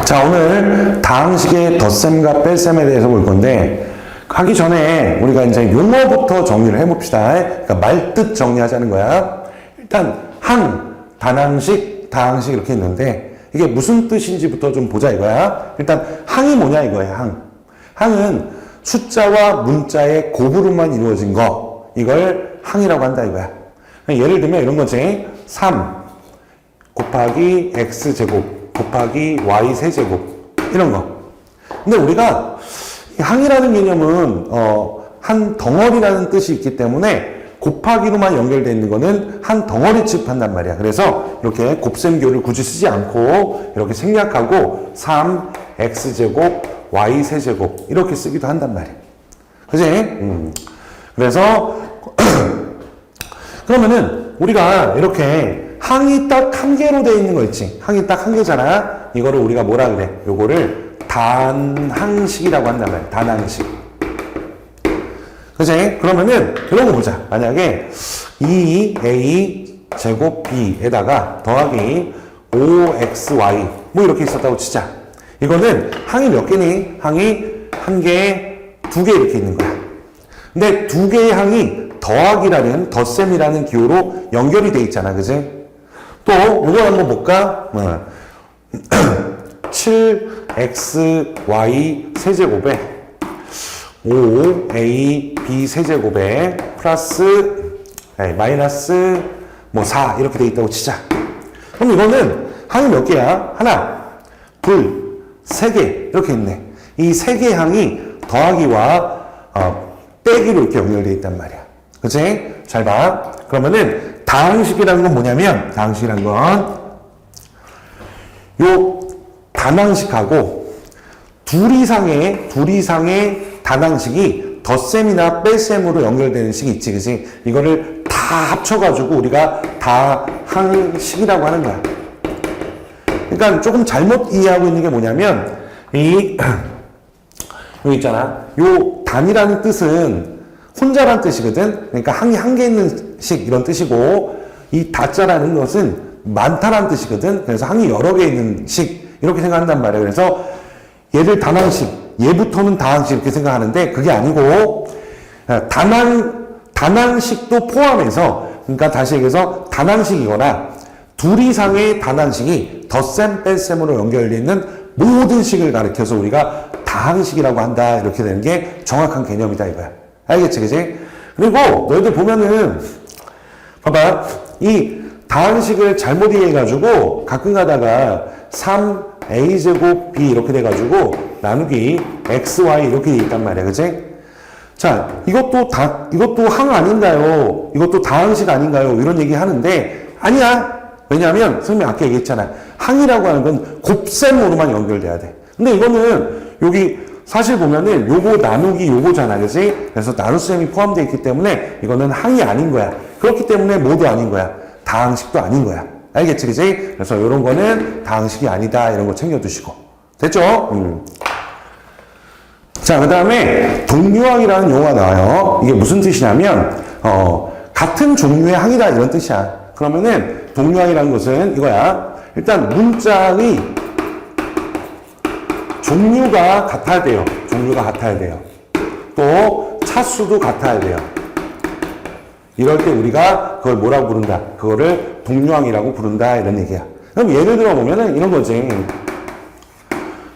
자, 오늘 다항식의 덧셈과 뺄셈에 대해서 볼 건데, 하기 전에 우리가 이제 용어부터 정리를 해봅시다. 그러니까 말뜻 정리하자는 거야. 일단 단항식, 다항식 이렇게 있는데, 이게 무슨 뜻인지부터 좀 보자 이거야. 일단 항이 뭐냐 이거야. 항은 숫자와 문자의 곱으로만 이루어진 거, 이걸 항이라고 한다 이거야. 예를 들면 이런 거지. 3 곱하기 x제곱 곱하기 y 세제곱 이런 거. 근데 우리가 항이라는 개념은 한 덩어리라는 뜻이 있기 때문에 곱하기로만 연결되어 있는 거는 한 덩어리 취급한단 말이야. 그래서 이렇게 곱셈교를 굳이 쓰지 않고 이렇게 생략하고 3x제곱 y 세제곱 이렇게 쓰기도 한단 말이야. 그지? 그래서 그러면은 우리가 이렇게 항이 딱 한 개로 되어 있는 거 있지. 항이 딱 한 개잖아. 이거를 우리가 뭐라 그래? 요거를 단항식이라고 한단 말이야. 단항식. 그치? 그러면은 이런 거 보자. 만약에 2a 제곱 b에다가 더하기 5xy 뭐 이렇게 있었다고 치자. 이거는 항이 몇 개니? 항이 한 개, 두 개 이렇게 있는 거야. 근데 두 개의 항이 더하기라는 덧셈이라는 기호로 연결이 돼 있잖아. 그지? 또 이거 한번 볼까? 7xy 세제곱에 5ab 세제곱에 플러스 마이너스 뭐 4 이렇게 돼 있다고 치자. 그럼 이거는 항이 몇 개야? 하나, 둘, 세 개 이렇게 있네. 이 세 개의 항이 더하기와 빼기로 이렇게 연결되어 있단 말이야. 그치? 잘 봐. 그러면은 다항식이라는 건 뭐냐면, 다항식이라는 건 요 단항식하고 둘 이상의 단항식이 덧셈이나 뺄셈으로 연결되는 식이 있지, 그치? 이거를 다 합쳐가지고 우리가 다항식이라고 하는 거야. 그러니까 조금 잘못 이해하고 있는 게 뭐냐면, 여기 있잖아. 요 단이라는 뜻은 혼자란 뜻이거든. 그러니까 항이 한 개 있는 식 이런 뜻이고, 이 다자라는 것은 많다란 뜻이거든. 그래서 항이 여러 개 있는 식 이렇게 생각한단 말이야. 그래서 얘를 단항식, 얘부터는 다항식 이렇게 생각하는데 그게 아니고 단항식도 포함해서, 그러니까 다시 얘기해서 단항식이거나 둘 이상의 단항식이 덧셈 뺄셈으로 연결되어 있는 모든 식을 가리켜서 우리가 다항식이라고 한다. 이렇게 되는 게 정확한 개념이다 이거야. 알겠지, 그지? 그리고 너희들 보면은 봐봐, 이 다항식을 잘못 이해해가지고 가끔 가다가 3a제곱 b 이렇게 돼가지고 나누기 xy 이렇게 돼 있단 말이야, 그지? 자, 이것도 항 아닌가요? 이것도 다항식 아닌가요? 이런 얘기 하는데 아니야. 왜냐하면 선생님이 아까 얘기했잖아. 항이라고 하는 건 곱셈으로만 연결돼야 돼. 근데 이거는 여기 사실 보면은 요거 나누기 요거잖아, 그지? 그래서 나눗셈이 포함되어 있기 때문에 이거는 항이 아닌 거야. 그렇기 때문에 뭐도 아닌 거야. 다항식도 아닌 거야. 알겠지, 그지? 그래서 이런 거는 다항식이 아니다. 이런 거 챙겨두시고. 됐죠? 자, 그 다음에 동류항이라는 용어가 나와요. 이게 무슨 뜻이냐면, 같은 종류의 항이다. 이런 뜻이야. 그러면은 동류항이라는 것은 이거야. 일단 문자의 종류가 같아야 돼요. 종류가 같아야 돼요. 또 차수도 같아야 돼요. 이럴 때 우리가 그걸 뭐라고 부른다? 그거를 동류항이라고 부른다. 이런 얘기야. 그럼 예를 들어 보면은 이런 거지.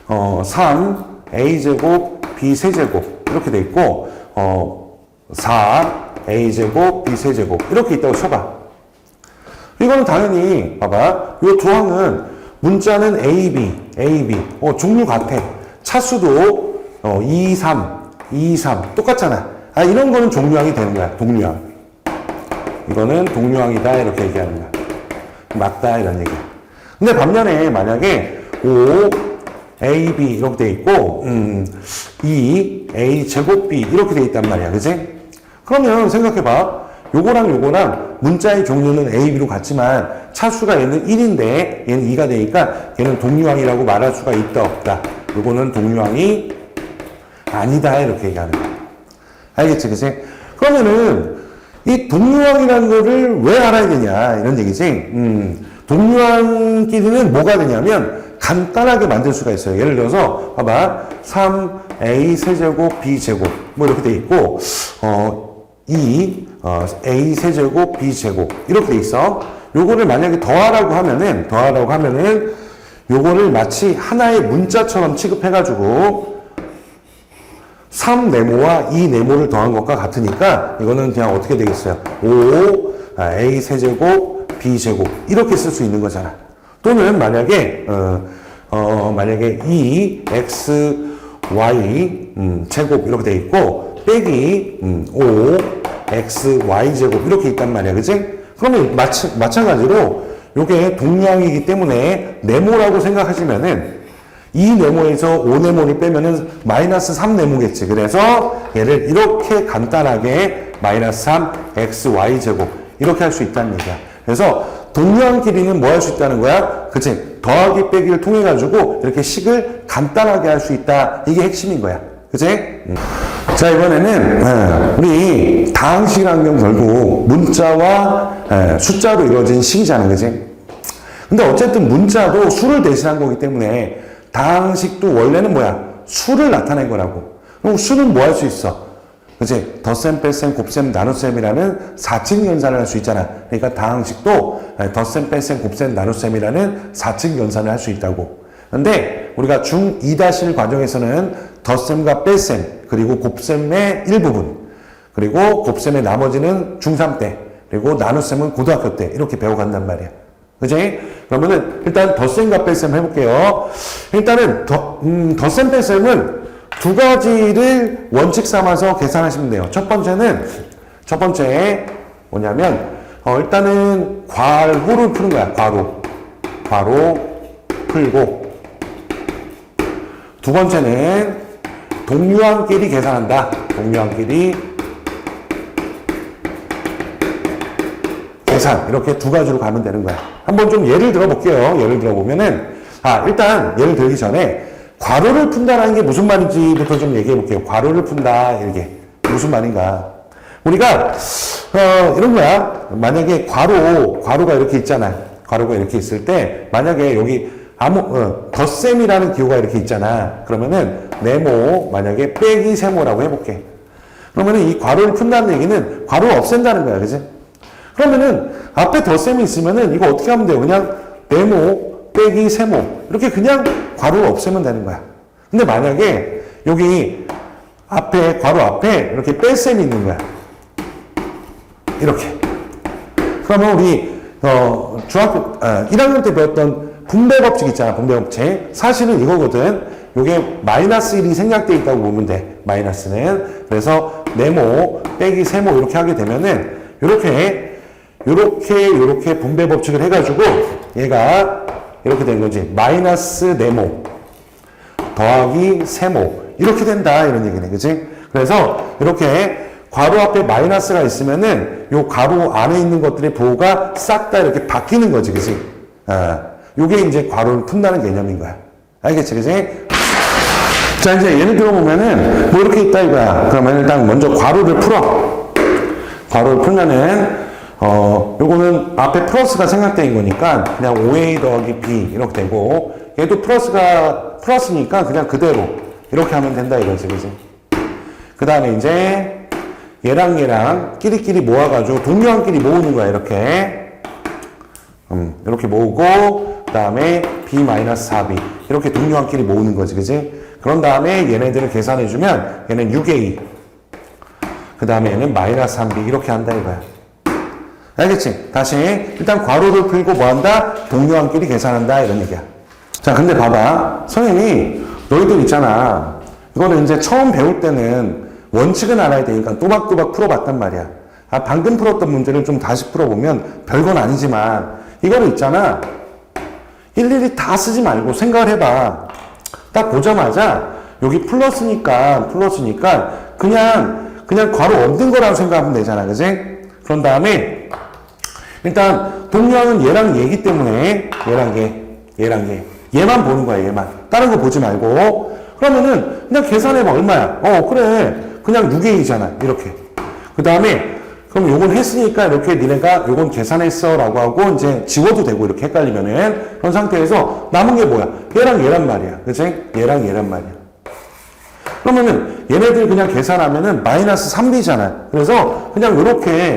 3a제곱 b세제곱 이렇게 돼 있고 4a제곱 b세제곱 이렇게 있다고 쳐봐. 이거는 당연히 봐봐. 이 두 항은 문자는 AB 종류 같아. 차수도 2, 3 똑같잖아. 이런 거는 종류항이 되는 거야. 동류항. 이거는 동류항이다 이렇게 얘기하는 거야. 맞다 이런 얘기야. 근데 반면에 만약에 5AB 이렇게 돼 있고 2A 제곱 B 이렇게 돼 있단 말이야. 그지? 그러면 생각해봐. 요거랑 문자의 종류는 A, B로 같지만 차수가 얘는 1인데 얘는 2가 되니까 얘는 동류항이라고 말할 수가 있다 없다. 요거는 동류항이 아니다 이렇게 얘기하는 거야. 알겠지, 그치? 그러면은 이 동류항이라는 거를 왜 알아야 되냐 이런 얘기지. 동류항끼리는 뭐가 되냐면 간단하게 만들 수가 있어요. 예를 들어서 봐봐 3a 세제곱 b 제곱 뭐 이렇게 돼 있고 a 세제곱 b 제곱 이렇게 돼 있어. 요거를 만약에 더하라고 하면은 요거를 마치 하나의 문자처럼 취급해가지고 3네모와 2네모를 더한 것과 같으니까 이거는 그냥 어떻게 되겠어요? 5a 세제곱 b 제곱 이렇게 쓸 수 있는 거잖아. 또는 만약에 만약에 2x y 제곱 이렇게 돼 있고 빼기 5 x y 제곱 이렇게 있단 말이야, 그지? 그러면 마찬가지로 요게 동량이기 때문에 네모라고 생각하시면은 이 네모에서 5네모를 빼면은 마이너스 3네모겠지. 그래서 얘를 이렇게 간단하게 마이너스 3 x y 제곱 이렇게 할 수 있다는 얘기야. 그래서 동량끼리는 뭐 할 수 있다는 거야? 그치? 더하기 빼기를 통해 가지고 이렇게 식을 간단하게 할 수 있다. 이게 핵심인 거야. 그치? 자, 이번에는 우리 다항식이라는 건 결국 문자와 숫자로 이루어진 식이잖아. 그치? 근데 어쨌든 문자도 수를 대신한 거기 때문에 다항식도 원래는 뭐야? 수를 나타낸 거라고. 그럼 수는 뭐 할 수 있어? 그치? 덧셈, 뺄셈, 곱셈, 나눗셈이라는 4층 연산을 할 수 있잖아. 그러니까 다항식도 덧셈, 뺄셈, 곱셈, 나눗셈이라는 4층 연산을 할 수 있다고. 근데 우리가 중2-1 과정에서는 덧셈과 뺄셈, 그리고 곱셈의 일부분, 그리고 곱셈의 나머지는 중3 때, 그리고 나눗셈은 고등학교 때 이렇게 배워간단 말이야. 그치? 그러면은 일단 덧셈과 뺄셈 해볼게요. 일단은 덧셈, 뺄셈은 두 가지를 원칙 삼아서 계산하시면 돼요. 첫 번째 뭐냐면 일단은 괄호를 푸는 거야. 괄호 풀고, 두 번째는 동류항끼리 계산한다. 동류항끼리 계산. 이렇게 두 가지로 가면 되는 거야. 한번 좀 예를 들어 볼게요. 예를 들어 보면은 일단 예를 들기 전에 괄호를 푼다라는 게 무슨 말인지부터 좀 얘기해 볼게요. 괄호를 푼다, 이게 무슨 말인가? 우리가 이런 거야. 만약에 괄호가 이렇게 있잖아. 괄호가 이렇게 있을 때 만약에 여기 덧셈이라는 기호가 이렇게 있잖아. 그러면은 네모 만약에 빼기 세모라고 해볼게. 그러면은 이 괄호를 푼다는 얘기는 괄호를 없앤다는 거야, 그지? 그러면은 앞에 덧셈이 있으면은 이거 어떻게 하면 돼요? 그냥 네모 빼기 세모 이렇게 그냥 괄호를 없애면 되는 거야. 근데 만약에 여기 앞에 괄호 앞에 이렇게 뺄셈이 있는 거야. 이렇게. 그러면 우리 중학교 1학년 때 배웠던 분배 법칙 있잖아. 분배 법칙. 사실은 이거거든. 요게 마이너스 1이 생략되어 있다고 보면 돼. 마이너스는. 그래서 네모 빼기 세모 이렇게 하게 되면은 요렇게 분배 법칙을 해가지고 얘가 이렇게 된 거지. 마이너스 네모 더하기 세모 이렇게 된다 이런 얘기네. 그치? 그래서 이렇게 괄호 앞에 마이너스가 있으면은 요 괄호 안에 있는 것들의 부호가 싹 다 이렇게 바뀌는 거지. 그치? 요게 이제 괄호를 푼다는 개념인 거야. 알겠지? 그치? 자, 이제 예를 들어보면은 뭐 이렇게 있다 이거야. 그러면 일단 먼저 괄호를 풀어. 괄호를 풀면은 요거는 앞에 플러스가 생략된 거니까 그냥 5a 더하기 b 이렇게 되고, 얘도 플러스니까 그냥 그대로 이렇게 하면 된다 이거지. 그지? 그 다음에 이제 얘랑 끼리끼리 모아가지고 동료한끼리 모으는 거야. 이렇게 모으고, 그 다음에 b-4b 이렇게 동료한끼리 모으는 거지. 그지? 그런 다음에 얘네들을 계산해주면 얘는 6a, 그 다음에 얘는 -3b 이렇게 한다 이거야. 알겠지? 다시 일단 괄호를 풀고 뭐한다? 동료한끼리 계산한다 이런 얘기야. 자, 근데 봐봐. 선생님이 너희들 있잖아. 이거는 이제 처음 배울 때는 원칙은 알아야 되니까 또박또박 풀어봤단 말이야. 방금 풀었던 문제를 좀 다시 풀어보면 별건 아니지만 이거는 있잖아. 일일이 다 쓰지 말고 생각을 해봐. 딱 보자마자 여기 플러스니까 그냥 괄호 없는 거라고 생각하면 되잖아. 그지? 그런 다음에 일단 동료는 얘랑 얘기 때문에 얘만 보는 거야. 얘만. 다른 거 보지 말고. 그러면은 그냥 계산해봐. 얼마야? 그래. 그냥 6A잖아. 이렇게. 그 다음에 그럼 요건 했으니까 이렇게 니네가 요건 계산했어 라고 하고 이제 지워도 되고 이렇게 헷갈리면은 그런 상태에서 남은 게 뭐야? 얘랑 얘란 말이야. 그치? 얘랑 얘란 말이야. 그러면은 얘네들 그냥 계산하면은 마이너스 3b잖아. 그래서 그냥 이렇게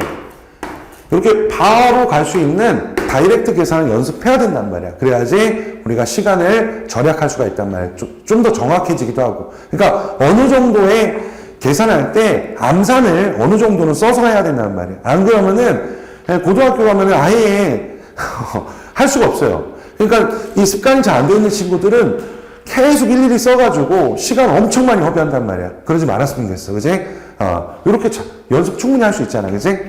바로 갈 수 있는 다이렉트 계산을 연습해야 된단 말이야. 그래야지 우리가 시간을 절약할 수가 있단 말이야. 좀 더 정확해지기도 하고. 그러니까 어느 정도의 계산할 때 암산을 어느 정도는 써서 해야 된단 말이야. 안 그러면은 고등학교 가면은 아예 할 수가 없어요. 그러니까 이 습관이 잘 안 돼 있는 친구들은 계속 일일이 써가지고 시간 엄청 많이 허비한단 말이야. 그러지 말았으면 됐어. 그지? 이렇게 연습 충분히 할 수 있잖아. 그지?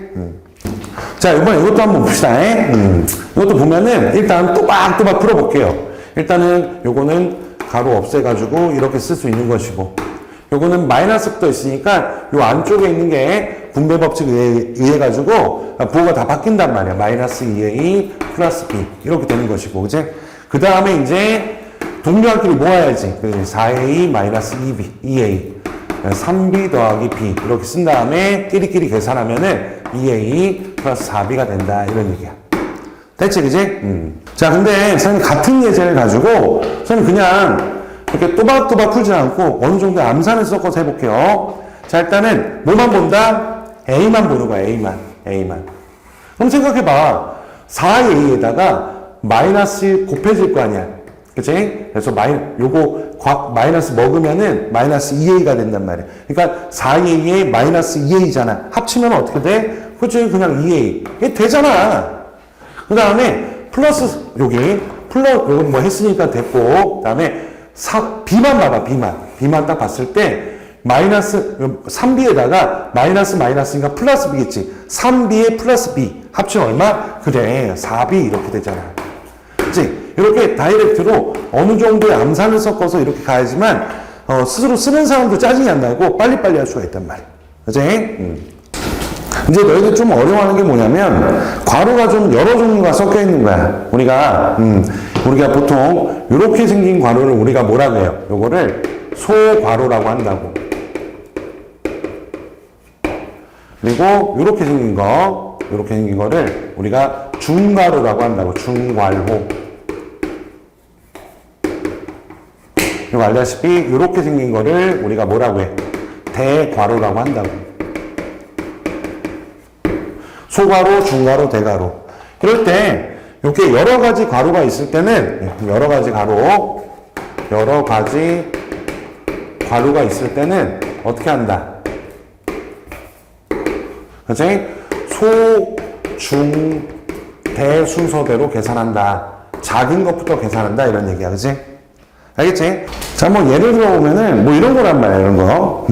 자, 이번에 이것도 한번 봅시다. 이것도 보면은 일단 또박또박 풀어볼게요. 일단은 요거는 가로 없애가지고 이렇게 쓸 수 있는 것이고, 요거는 마이너스 붙어 있으니까 요 안쪽에 있는 게 분배 법칙에 의해 가지고 부호가 다 바뀐단 말이야. 마이너스 2a 플러스 b 이렇게 되는 것이고, 그지? 그 다음에 이제 동료한끼리 모아야지. 4a 마이너스 2a 3b 더하기 b 이렇게 쓴 다음에 끼리끼리 계산하면은 2a 플러스 4b가 된다 이런 얘기야. 됐지, 그지? 자, 근데 선생님 같은 예제를 가지고 선생님 그냥 이렇게 또박또박 풀지 않고 어느 정도 암산을 섞어서 해볼게요. 자, 일단은 뭐만 본다? a만 보는 거야. a만. 그럼 생각해봐. 4a에다가 마이너스 곱해질 거 아니야. 그치? 그래서 요거 마이너스 먹으면은 마이너스 2a가 된단 말이야. 그러니까 4a에 마이너스 2a잖아. 합치면 어떻게 돼? 그치? 그냥 2a. 이게 되잖아. 그 다음에 플러스 요건 뭐 했으니까 됐고, 그 다음에 b만 봐봐. b만 딱 봤을 때 마이너스 3b에다가 마이너스니까 플러스 b겠지. 3b에 플러스 b 합치면 얼마? 그래, 4b 이렇게 되잖아. 그치? 이렇게 다이렉트로 어느 정도의 암산을 섞어서 이렇게 가야지만 스스로 쓰는 사람도 짜증이 안 나고 빨리빨리 할 수가 있단 말이야. 그치? 이제 너희들 좀 어려워하는 게 뭐냐면 괄호가 좀 여러 종류가 섞여 있는 거야. 우리가 보통 이렇게 생긴 괄호를 우리가 뭐라고 해요? 요거를 소괄호라고 한다고. 그리고 이렇게 생긴 거를 우리가 중괄호라고 한다고. 중괄호. 이거 알다시피 이렇게 생긴 거를 우리가 뭐라고 해? 대괄호라고 한다고. 소괄호, 중괄호, 대괄호. 이럴 때 이렇게 여러 가지 괄호가 있을 때는 여러 가지 괄호가 있을 때는 어떻게 한다? 그치? 소, 중, 대 순서대로 계산한다. 작은 것부터 계산한다 이런 얘기야. 그치? 알겠지? 자, 뭐 예를 들어보면은 뭐 이런 거란 말이야. 이런 거.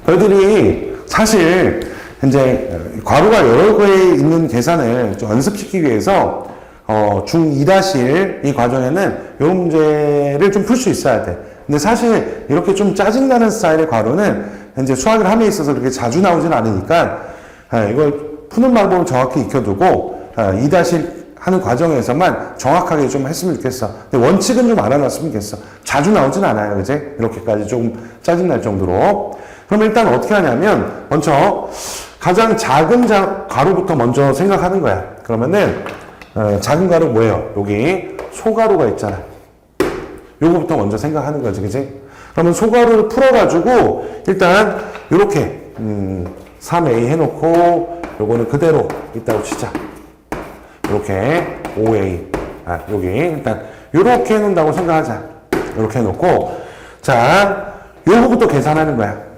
너희들이 사실 이제 괄호가 여러 개에 있는 계산을 좀 연습시키기 위해서 중2-1 이 과정에는 이런 문제를 좀 풀 수 있어야 돼. 근데 사실 이렇게 좀 짜증나는 스타일의 괄호는 이제 수학을 함에 있어서 그렇게 자주 나오진 않으니까 이걸 푸는 방법을 정확히 익혀두고 2-1 하는 과정에서만 정확하게 좀 했으면 좋겠어. 근데 원칙은 좀 알아놨으면 좋겠어. 자주 나오진 않아요. 그지? 이렇게까지 좀 짜증날 정도로. 그럼 일단 어떻게 하냐면 먼저 가장 작은 괄호부터 먼저 생각하는 거야. 그러면은 작은 괄호 뭐예요? 여기 소괄호가 있잖아. 요거부터 먼저 생각하는 거지. 그지? 그러면 소괄호를 풀어가지고 일단 이렇게 3a 해놓고 요거는 그대로 있다고 치자. 이렇게 5a 여기 일단 요렇게 해놓는다고 생각하자. 이렇게 해놓고 자 요거부터 계산하는 거야.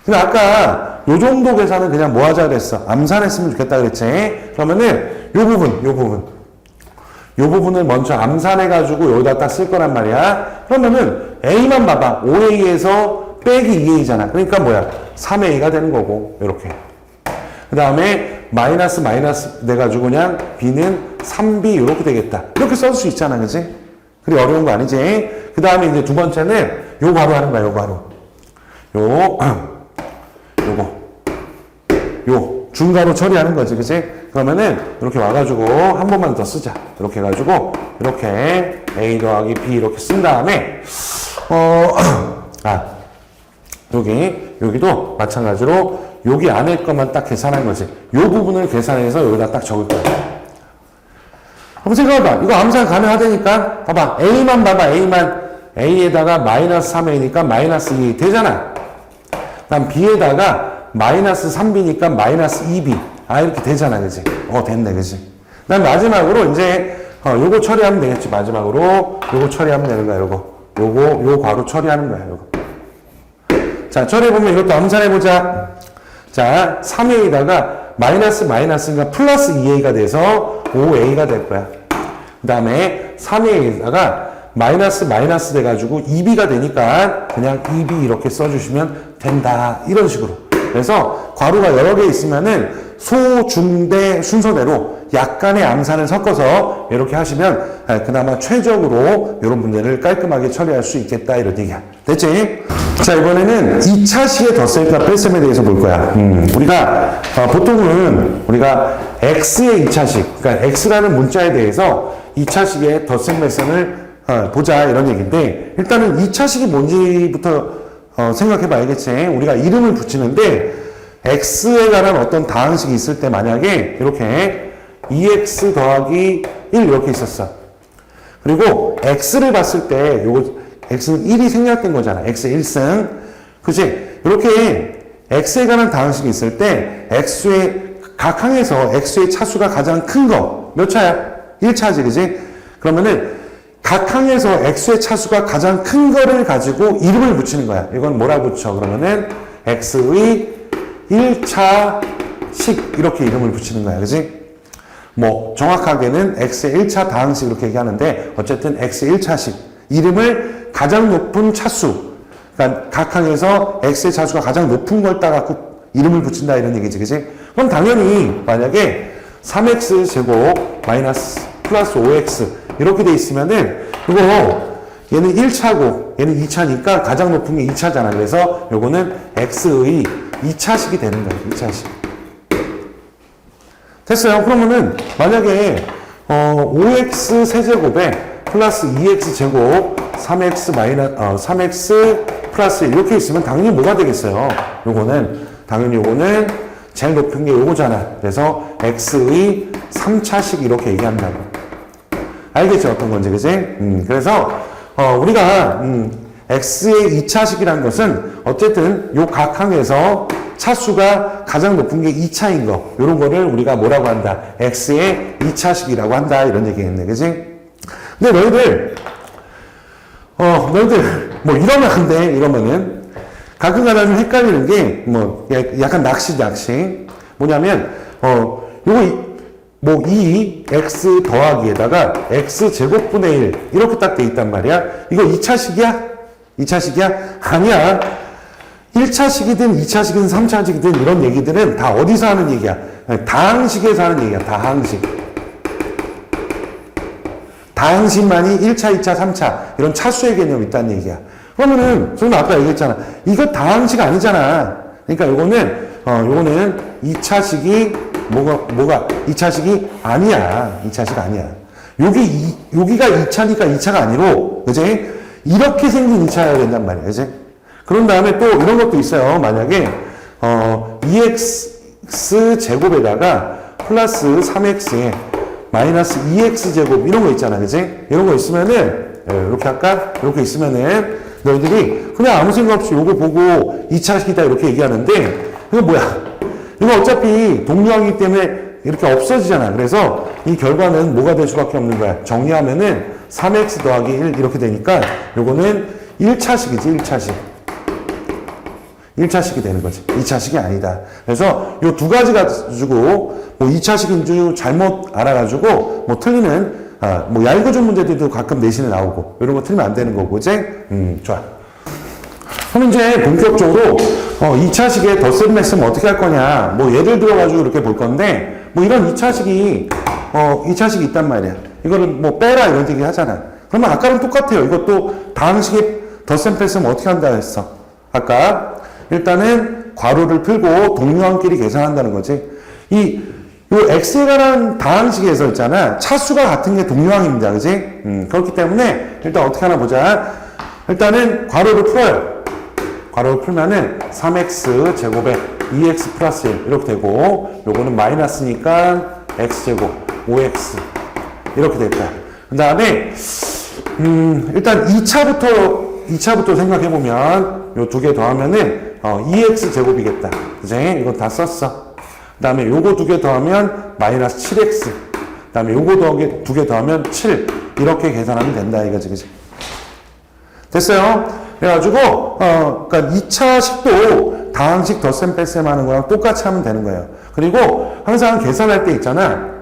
근데 아까 요 정도 계산은 그냥 뭐 하자 그랬어? 암산했으면 좋겠다 그랬지? 그러면은 요 부분을 먼저 암산해가지고 여기다 딱 쓸 거란 말이야. 그러면은 a만 봐봐. 5a에서 빼기 2a잖아. 그러니까 뭐야? 3a가 되는 거고 요렇게. 그 다음에 마이너스 돼가지고 그냥 b는 3b 이렇게 되겠다. 이렇게 써줄 수 있잖아. 그지? 그리 어려운 거 아니지? 그 다음에 이제 두 번째는 요 괄호 하는 거야. 요 괄호. 요 중괄호 처리하는 거지. 그지? 그러면은 이렇게 와가지고 한 번만 더 쓰자. 이렇게 해가지고 이렇게 a 더하기 b 이렇게 쓴 다음에 여기도 마찬가지로 여기 안에 것만 딱 계산한 거지. 요 부분을 계산해서 여기다 딱 적을 거야. 한번 생각해봐. 이거 암산 가능하다니까? 봐봐. A만 봐봐. A에다가 마이너스 3A니까 마이너스 2 되잖아. 다음 B에다가 마이너스 3B니까 마이너스 2B. 이렇게 되잖아. 그지? 됐네. 그지? 다음 마지막으로 이제, 요거 처리하면 되겠지. 마지막으로. 요거 처리하면 되는 거야. 요 괄호 처리하는 거야. 요거. 자, 처리해보면 이것도 암산해보자. 자, 3A에다가 마이너스니까 플러스 2A가 돼서 5A가 될 거야. 그 다음에 3A에다가 마이너스 돼가지고 2B가 되니까 그냥 2B 이렇게 써주시면 된다. 이런 식으로. 그래서 괄호가 여러 개 있으면은 소, 중, 대 순서대로 약간의 암산을 섞어서 이렇게 하시면 그나마 최적으로 이런 문제를 깔끔하게 처리할 수 있겠다. 이런 얘기야. 됐지? 자, 이번에는 2차식의 덧셈과 뺄셈에 대해서 볼 거야. 우리가 보통은 우리가 X의 2차식, 그러니까 X라는 문자에 대해서 2차식의 덧셈 뺄셈을 보자 이런 얘기인데, 일단은 2차식이 뭔지부터 생각해 봐야겠지. 우리가 이름을 붙이는데 X에 관한 어떤 다항식이 있을 때 만약에 이렇게 2X 더하기 1 이렇게 있었어. 그리고 X를 봤을 때 요거 X는 1이 생략된 거잖아. X의 1승. 그치? 이렇게 X에 관한 다항식이 있을 때 각 항에서 X의 차수가 가장 큰 거 몇 차야? 1차지. 그지? 그러면은 각 항에서 X의 차수가 가장 큰 거를 가지고 이름을 붙이는 거야. 이건 뭐라 붙여? 그러면은 X의 1차식 이렇게 이름을 붙이는 거야. 그지? 뭐 정확하게는 X의 1차 다항식 이렇게 얘기하는데 어쨌든 X의 1차식 이름을 가장 높은 차수, 그러니까 각 항에서 X의 차수가 가장 높은 걸 따갖고 이름을 붙인다 이런 얘기지. 그지? 그럼 당연히 만약에 3X 제곱 마이너스 플러스 5X 이렇게 돼 있으면은 이거 얘는 1차고 얘는 2차니까 가장 높은 게 2차잖아. 그래서 요거는 X의 2차식이 되는 거예요. 2차식. 됐어요. 그러면은 만약에 5X 세제곱에 플러스 2X 제곱 3X 플러스 1 이렇게 있으면 당연히 뭐가 되겠어요? 요거는 제일 높은 게 요거잖아. 그래서 X의 3차식 이렇게 얘기한다고. 알겠죠? 어떤 건지, 그지? 그래서, 우리가, X의 2차식이라는 것은 어쨌든 요 각 항에서 차수가 가장 높은 게 2차인 거. 요런 거를 우리가 뭐라고 한다? X의 2차식이라고 한다. 이런 얘기겠네. 그지? 근데 너희들, 뭐 이러면 안 돼. 이러면은. 가끔가다 좀 헷갈리는 게, 뭐, 약간 낚시. 뭐냐면, 뭐, 2x 더하기에다가 x 제곱분의 1 이렇게 딱 돼 있단 말이야. 이거 2차식이야? 2차식이야? 아니야. 1차식이든 2차식이든 3차식이든 이런 얘기들은 다 어디서 하는 얘기야? 다항식에서 하는 얘기야. 다항식만이 1차, 2차, 3차 이런 차수의 개념이 있다는 얘기야. 그러면은 저는 아까 얘기했잖아. 이거 다항식 아니잖아. 그러니까 요거는 2차식이 뭐가 2차식이 아니야. 2차식 아니야. 여기가 2차니까 2차가 아니고, 그지? 이렇게 생긴 2차여야 된단 말이야. 그지? 그런 다음에 또 이런 것도 있어요. 만약에, 2x 제곱에다가 플러스 3x에 마이너스 2x 제곱 이런 거 있잖아. 그지? 이런 거 있으면은, 이렇게 할까? 이렇게 있으면은, 너희들이 그냥 아무 생각 없이 요거 보고 2차식이다 이렇게 얘기하는데, 이거 뭐야? 이거 어차피 동류항이기 때문에 이렇게 없어지잖아. 그래서 이 결과는 뭐가 될 수밖에 없는 거야. 정리하면은 3x 더하기 1 이렇게 되니까 요거는 1차식이지. 1차식이 되는 거지. 2차식이 아니다. 그래서 요 두 가지 가지고 뭐 2차식인 줄 잘못 알아가지고 뭐 틀리는 뭐 얄궂은 문제들도 가끔 내신에 나오고 이런 거 틀리면 안 되는 거고. 그지? 좋아. 그럼 이제 본격적으로 2차식의 덧셈 뺄셈 어떻게 할 거냐. 뭐 예를 들어가지고 이렇게 볼 건데 뭐 이런 2차식이 2차식이 있단 말이야. 이거를 뭐 빼라 이런 얘기 하잖아. 그러면 아까랑 똑같아요. 이것도 다항식의 덧셈 뺄셈 어떻게 한다 했어. 아까 일단은 괄호를 풀고 동류항끼리 계산한다는 거지. 요 x에 관한 다항식에서 있잖아. 차수가 같은 게 동류항입니다. 그지? 그렇기 때문에 일단 어떻게 하나 보자. 일단은 괄호를 풀어요. 괄호를 풀면은 3x 제곱에 2x 플러스 1 이렇게 되고, 요거는 마이너스니까 x제곱 5x 이렇게 될 거야. 그 다음에 일단 2차부터 생각해보면 요 두 개 더하면은 2x 제곱이겠다. 그치? 이거 다 썼어. 그 다음에 요거 두 개 더하면 마이너스 7x. 그 다음에 요거 두 개 더하면 7. 이렇게 계산하면 된다. 이거지. 그치? 됐어요? 그래가지고, 그러니까 2차식도 다항식 덧셈 뺄셈 하는 거랑 똑같이 하면 되는 거예요. 그리고 항상 계산할 때 있잖아.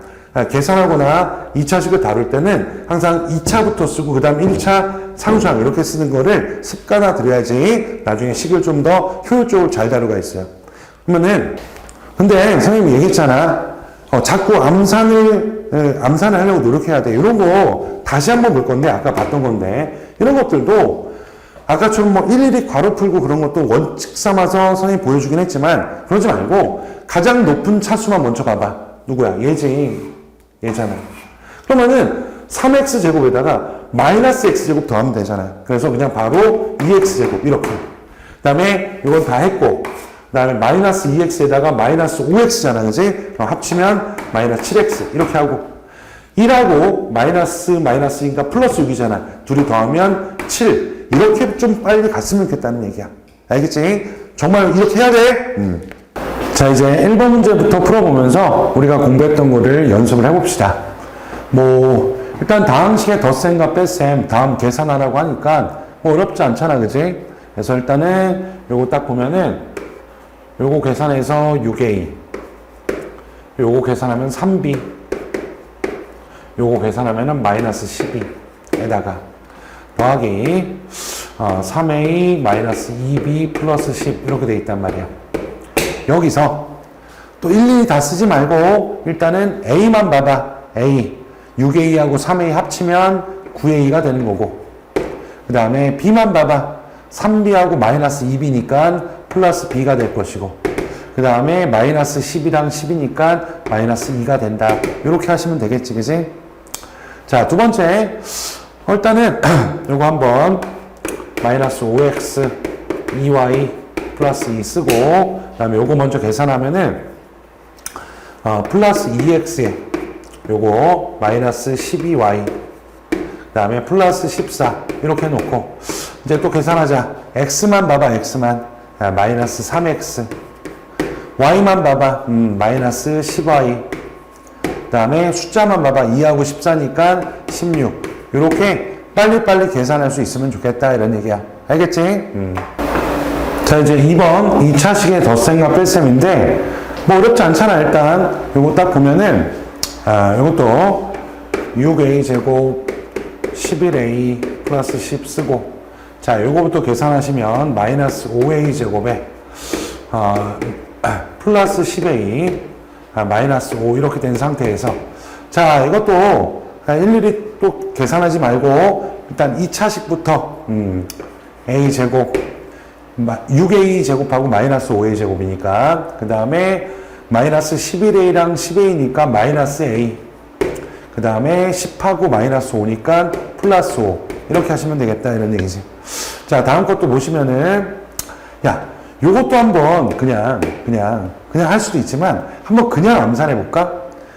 계산하거나 2차식을 다룰 때는 항상 2차부터 쓰고 그 다음 1차 상수항 이렇게 쓰는 거를 습관화 들여야지 나중에 식을 좀 더 효율적으로 잘 다루가 있어요. 그러면은 근데 선생님이 얘기했잖아. 자꾸 암산을 하려고 노력해야 돼. 이런 거 다시 한번 볼 건데 아까 봤던 건데 이런 것들도 아까처럼 뭐 일일이 괄호 풀고 그런 것도 원칙 삼아서 선생님이 보여주긴 했지만 그러지 말고 가장 높은 차수만 먼저 봐봐. 누구야? 얘지. 얘잖아. 그러면은 3x 제곱에다가 마이너스 x 제곱 더하면 되잖아. 그래서 그냥 바로 2x 제곱 이렇게. 그 다음에 이건 다 했고, 그 다음에 마이너스 2x에다가 마이너스 5x잖아, 그지? 그럼 합치면 마이너스 7x 이렇게 하고 1하고 마이너스니까 플러스 6이잖아. 둘이 더하면 7 이렇게 좀 빨리 갔으면 좋겠다는 얘기야. 알겠지? 정말 이렇게 해야 돼. 자, 이제 1번 문제부터 풀어보면서 우리가 공부했던 거를 연습을 해봅시다. 뭐 일단 다항식의 덧셈과 뺄셈 다음 계산하라고 하니까 뭐 어렵지 않잖아, 그지? 그래서 일단은 요거 딱 보면은 요거 계산해서 6a, 요거 계산하면 3b, 요거 계산하면은 마이너스 12에다가 더하기 3a 마이너스 2b 플러스 10 이렇게 돼 있단 말이야. 여기서 또 일일이 다 쓰지 말고 일단은 a만 봐봐. a 6a하고 3a 합치면 9a가 되는 거고, 그 다음에 b만 봐봐. 3b하고 마이너스 2b니까 플러스 b가 될 것이고, 그 다음에 마이너스 10이랑 10이니까 마이너스 2가 된다. 이렇게 하시면 되겠지, 그지? 자, 두 번째 일단은 요거 한번 마이너스 5x 2y 플러스 2 쓰고, 그 다음에 요거 먼저 계산하면은 플러스 2x에 요거 마이너스 12y 그 다음에 플러스 14 이렇게 해놓고 이제 또 계산하자. x만 봐봐. x만 마이너스 3x, y만 봐봐. 마이너스 10y, 그 다음에 숫자만 봐봐. 2하고 14니까 16. 이렇게 빨리빨리 계산할 수 있으면 좋겠다 이런 얘기야. 알겠지? 자, 이제 2번 2차식의 덧셈과 뺄셈인데 뭐 어렵지 않잖아. 일단 요거 딱 보면은 요것도 6a 제곱 11a 플러스 10 쓰고, 자, 요거부터 계산하시면 마이너스 5a 제곱에 플러스 10a 마이너스 5 이렇게 된 상태에서, 자, 이것도 일일이 또 계산하지 말고 일단 2차식부터 a 제곱 6a 제곱하고 마이너스 5a 제곱이니까 그 다음에 마이너스 11a랑 10a니까 마이너스 a, 그 다음에 10하고 마이너스 5니까 플러스 5 이렇게 하시면 되겠다 이런 얘기지. 자, 다음 것도 보시면은 야, 요것도 한번 그냥 할 수도 있지만 한번 그냥 암산해 볼까?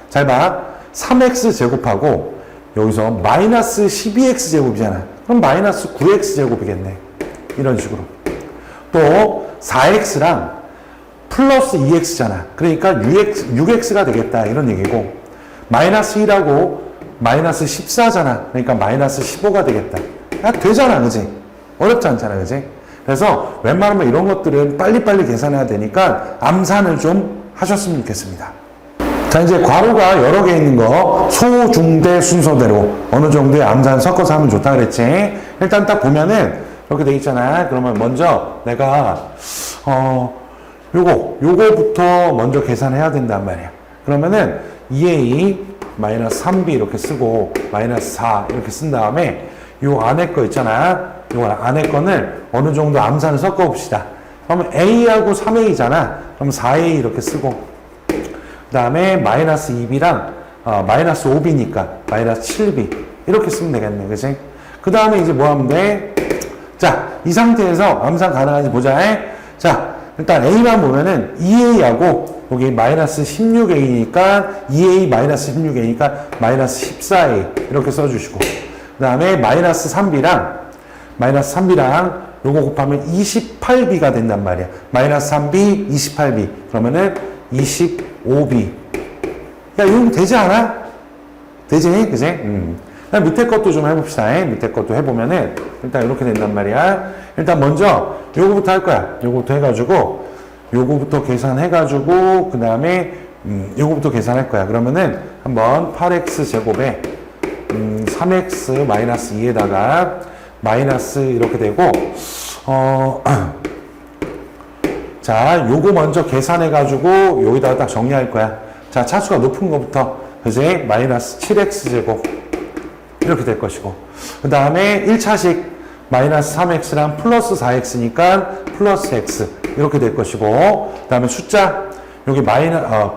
잘 봐. 3x 제곱하고 여기서 마이너스 12x 제곱이잖아. 그럼 마이너스 9x 제곱이겠네. 이런 식으로. 또 4x랑 플러스 2x잖아. 그러니까 6x가 되겠다 이런 얘기고, 마이너스 1하고 마이너스 14잖아. 그러니까 마이너스 15가 되겠다. 야, 되잖아, 그지? 어렵지 않잖아, 그지? 그래서 웬만하면 이런 것들은 빨리빨리 계산해야 되니까 암산을 좀 하셨으면 좋겠습니다. 자, 이제 괄호가 여러 개 있는 거 소, 중, 대 순서대로 어느 정도의 암산 섞어서 하면 좋다 그랬지. 일단 딱 보면은 이렇게 돼 있잖아. 그러면 먼저 내가 요거부터 먼저 계산해야 된단 말이야. 그러면은 2a 마이너스 3b 이렇게 쓰고 마이너스 4 이렇게 쓴 다음에 요 안에 거 있잖아. 요 안에 거는 어느 정도 암산을 섞어 봅시다. 그러면 a하고 3a잖아. 그럼 4a 이렇게 쓰고, 그 다음에 마이너스 2b랑 마이너스 5b니까 마이너스 7b 이렇게 쓰면 되겠네, 그치? 그 다음에 이제 뭐 하면 돼? 자, 이 상태에서 암산 가능한지 보자. 자, 일단 A만 보면은 2A하고 여기 마이너스 16A니까 2A 마이너스 16A니까 마이너스 14A 이렇게 써주시고 그 다음에 마이너스 3B랑 요거 곱하면 28B가 된단 말이야. 마이너스 3B, 28B 그러면은 25B. 야, 이거 되지 않아? 되지? 그지? 밑에 것도 좀 해봅시다. 밑에 것도 해보면은 일단 이렇게 된단 말이야. 일단 먼저 요거부터 할 거야. 요거부터 해가지고 요거부터 계산해가지고 그 다음에 요거부터 계산할 거야. 그러면은 한번 8x 제곱에 3x 마이너스 2에다가 마이너스 이렇게 되고 자, 요거 먼저 계산해가지고 여기다가 딱 정리할 거야. 자, 차수가 높은 거부터 그지? 마이너스 7x 제곱 이렇게 될 것이고 그 다음에 1차식 마이너스 3x랑 플러스 4x니까 플러스 x 이렇게 될 것이고 그 다음에 숫자 여기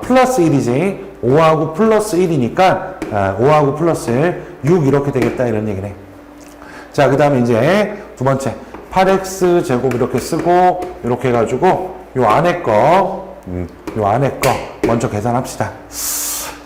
플러스 1이지 5하고 플러스 1이니까 5하고 플러스 1 6 이렇게 되겠다 이런 얘기네. 자, 그 다음에 이제 두 번째 8x 제곱 이렇게 쓰고 이렇게 해가지고 요 안에 거 먼저 계산합시다.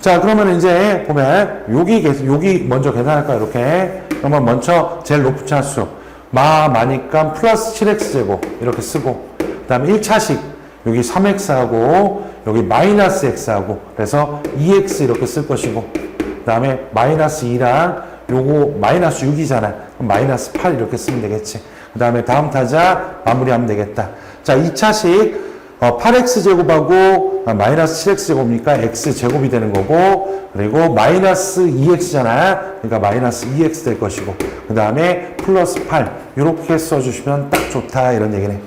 자, 그러면 이제 보면 여기 먼저 계산할 거야. 이렇게 그러면 먼저 제일 높은 차수 마니까 플러스 7x 제곱 이렇게 쓰고 그 다음에 1차식 여기 3x하고 여기 마이너스 x하고 그래서 2x 이렇게 쓸 것이고 그 다음에 마이너스 2랑 요거 마이너스 6이잖아. 그럼 마이너스 8 이렇게 쓰면 되겠지. 그 다음에 다음 타자 마무리하면 되겠다. 자, 2차식 8x 제곱하고 마이너스 7x 제곱이니까 x 제곱이 되는 거고 그리고 마이너스 2x잖아. 그러니까 마이너스 2x 될 것이고 그 다음에 플러스 8 이렇게 써주시면 딱 좋다 이런 얘기네.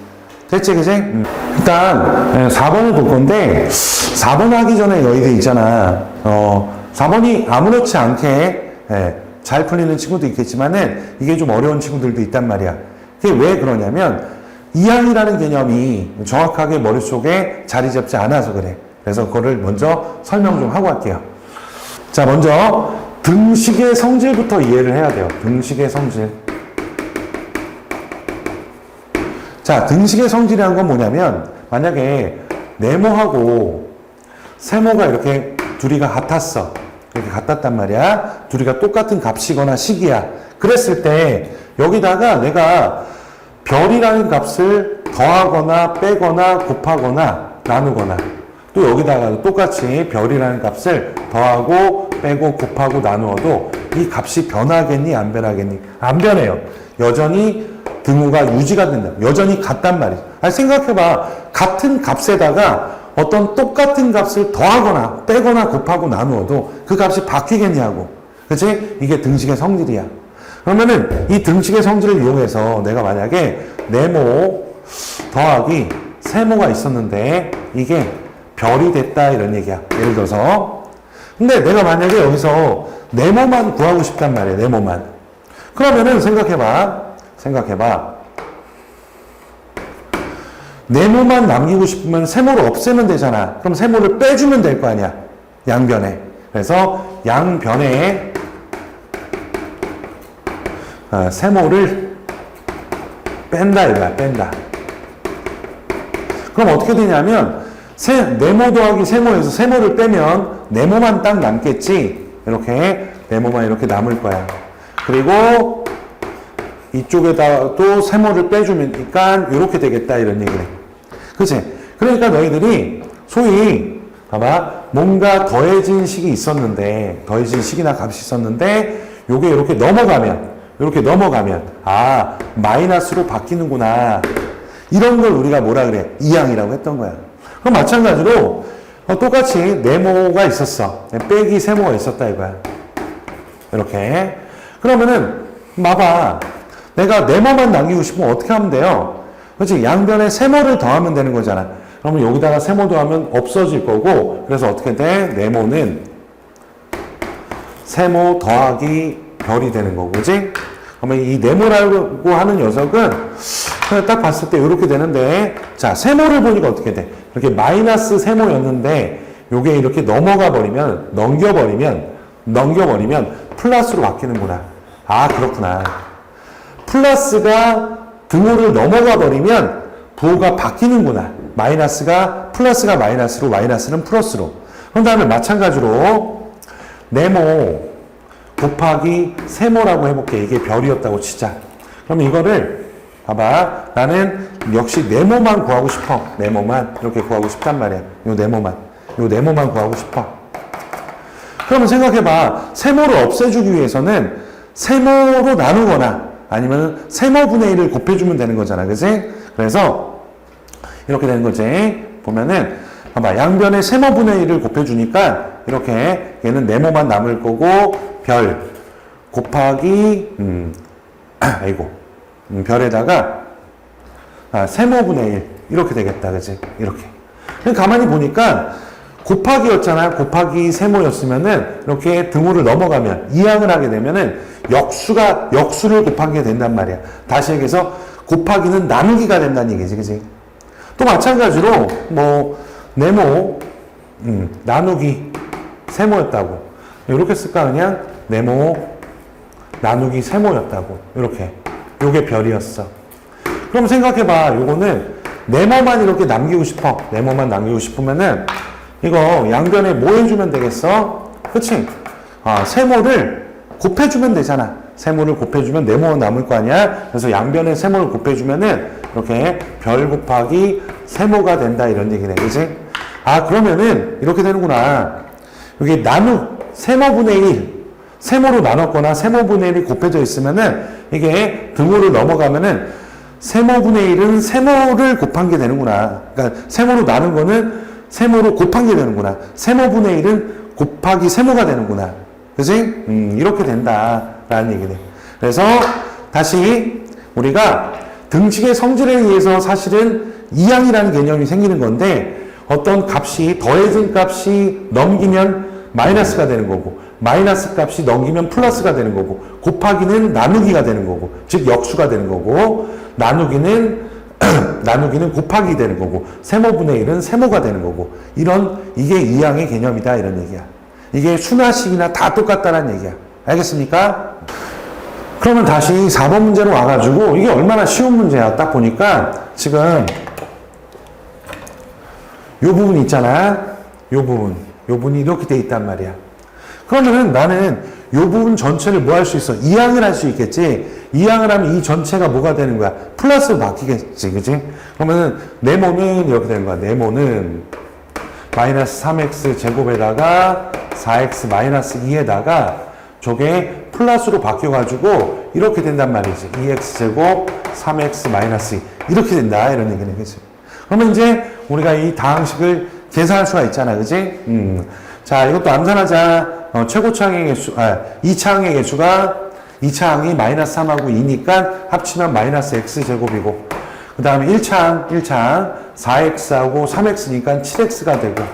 됐지 그지? 일단 4번을 볼 건데 4번 하기 전에 너희들 있잖아. 4번이 아무렇지 않게 잘 풀리는 친구도 있겠지만은 이게 좀 어려운 친구들도 있단 말이야. 그게 왜 그러냐면 이항이라는 개념이 정확하게 머릿속에 자리 잡지 않아서 그래. 그래서 그거를 먼저 설명 좀 하고 할게요. 자, 먼저 등식의 성질부터 이해를 해야 돼요. 등식의 성질. 자, 등식의 성질이라는 건 뭐냐면 만약에 네모하고 세모가 이렇게 둘이가 같았어. 이렇게 같았단 말이야. 둘이가 똑같은 값이거나 식이야. 그랬을 때 여기다가 내가 별이라는 값을 더하거나 빼거나 곱하거나 나누거나 또 여기다가 똑같이 별이라는 값을 더하고 빼고 곱하고 나누어도 이 값이 변하겠니 안 변하겠니? 안 변해요. 여전히 등호가 유지가 된다. 여전히 같단 말이야. 아니 생각해봐. 같은 값에다가 어떤 똑같은 값을 더하거나 빼거나 곱하고 나누어도 그 값이 바뀌겠냐고. 그치? 이게 등식의 성질이야. 그러면은 이 등식의 성질을 이용해서 내가 만약에 네모 더하기 세모가 있었는데 이게 별이 됐다 이런 얘기야. 예를 들어서 근데 내가 만약에 여기서 네모만 구하고 싶단 말이야. 네모만. 그러면은 생각해봐. 네모만 남기고 싶으면 세모를 없애면 되잖아. 그럼 세모를 빼주면 될 거 아니야. 양변에. 그래서 양변에 세모를 뺀다 이거야. 뺀다. 그럼 어떻게 되냐면 네모 더하기 세모에서 세모를 빼면 네모만 딱 남겠지. 이렇게 네모만 이렇게 남을 거야. 그리고 이쪽에다 또 세모를 빼주니까 이렇게 되겠다 이런 얘기네. 그치? 그러니까 너희들이 소위 봐봐 뭔가 더해진 식이 있었는데 더해진 식이나 값이 있었는데 요게 이렇게 넘어가면 아 마이너스로 바뀌는구나 이런 걸 우리가 뭐라 그래? 이항이라고 했던 거야. 그럼 마찬가지로 똑같이 네모가 있었어. 빼기 세모가 있었다 이거야. 이렇게 그러면은 봐봐 내가 네모만 남기고 싶으면 어떻게 하면 돼요? 그렇지? 양변에 세모를 더하면 되는 거잖아. 그러면 여기다가 세모 더하면 없어질 거고 그래서 어떻게 돼? 네모는 세모 더하기 별이 되는 거고 그지? 그러면 이 네모라고 하는 녀석은 그냥 딱 봤을 때 이렇게 되는데 자 세모를 보니까 어떻게 돼? 이렇게 마이너스 세모였는데 요게 이렇게 넘겨버리면 플러스로 바뀌는구나. 아 그렇구나. 플러스가 등호를 넘어가 버리면 부호가 바뀌는구나. 마이너스가 플러스가 마이너스로, 마이너스는 플러스로. 그런 다음에 마찬가지로 네모 곱하기 세모라고 해볼게. 이게 별이었다고 치자. 그럼 이거를 봐봐. 나는 역시 네모만 구하고 싶어. 네모만 이렇게 구하고 싶단 말이야. 요 네모만 구하고 싶어. 그러면 생각해봐. 세모를 없애주기 위해서는 세모로 나누거나 아니면 세모분의 1을 곱해주면 되는 거잖아. 그치? 그래서 이렇게 되는 거지. 보면은 봐봐. 양변에 세모분의 1을 곱해주니까 이렇게 얘는 네모만 남을 거고 별 곱하기 별에다가 세모분의 1 이렇게 되겠다. 그치? 이렇게. 가만히 보니까 곱하기였잖아. 곱하기 세모였으면은 이렇게 등호를 넘어가면 이항을 하게 되면은 역수를 곱하게 된단 말이야. 다시 얘기해서 곱하기는 나누기가 된다는 얘기지. 그치? 또 마찬가지로 뭐 네모 나누기 세모였다고 이렇게 쓸까? 그냥 네모 나누기 세모였다고 이렇게. 요게 별이었어. 그럼 생각해봐. 요거는 네모만 이렇게 남기고 싶어. 네모만 남기고 싶으면은 이거 양변에 뭐 해주면 되겠어? 그치? 세모를 곱해주면 되잖아. 세모를 곱해주면 네모가 남을 거 아니야? 그래서 양변에 세모를 곱해주면은 이렇게 별 곱하기 세모가 된다. 이런 얘기네. 그치? 그러면은 이렇게 되는구나. 여기 세모분의 1. 세모로 나눴거나 세모분의 1이 곱해져 있으면은 이게 등호를 넘어가면은 세모분의 1은 세모를 곱한 게 되는구나. 그러니까 세모로 나눈 거는 세모로 곱한 게 되는구나. 세모분의 1은 곱하기 세모가 되는구나. 그치? 이렇게 된다라는 얘기네. 그래서 다시 우리가 등식의 성질에 의해서 사실은 이항이라는 개념이 생기는 건데 어떤 값이 더해진 값이 넘기면 마이너스가 되는 거고 마이너스 값이 넘기면 플러스가 되는 거고 곱하기는 나누기가 되는 거고 즉 역수가 되는 거고 나누기는 곱하기 되는 거고 세모분의 1은 세모가 되는 거고 이게 이항의 개념이다 이런 얘기야. 이게 순화식이나 다 똑같다는 얘기야. 알겠습니까? 그러면 다시 4번 문제로 와가지고 이게 얼마나 쉬운 문제야. 딱 보니까 지금 요 부분 있잖아. 요 부분이 이렇게 돼 있단 말이야. 그러면은 나는 요 부분 전체를 뭐 할 수 있어? 이항을 할 수 있겠지? 이항을 하면 이 전체가 뭐가 되는 거야? 플러스로 바뀌겠지, 그치? 그러면은 네모는 이렇게 되는 거야. 네모는 마이너스 3x 제곱에다가 4x 마이너스 2에다가 저게 플러스로 바뀌어가지고 이렇게 된단 말이지. 2x 제곱 3x 마이너스 2 이렇게 된다 이런 얘기는 그치? 그러면 이제 우리가 이 다항식을 계산할 수가 있잖아, 그치? 자, 이것도 암산하자. 최고차항의 개수, 2차항의 개수가 2차항이 마이너스 3하고 2니까 합치면 마이너스 x제곱이고 그 다음에 1차항 4x하고 3x니까 7x가 되고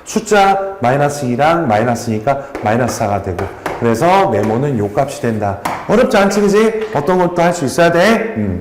숫자 마이너스 2랑 마이너스니까 마이너스 4가 되고 그래서 네모는 요 값이 된다. 어렵지 않지, 그지? 어떤 것도 할 수 있어야 돼?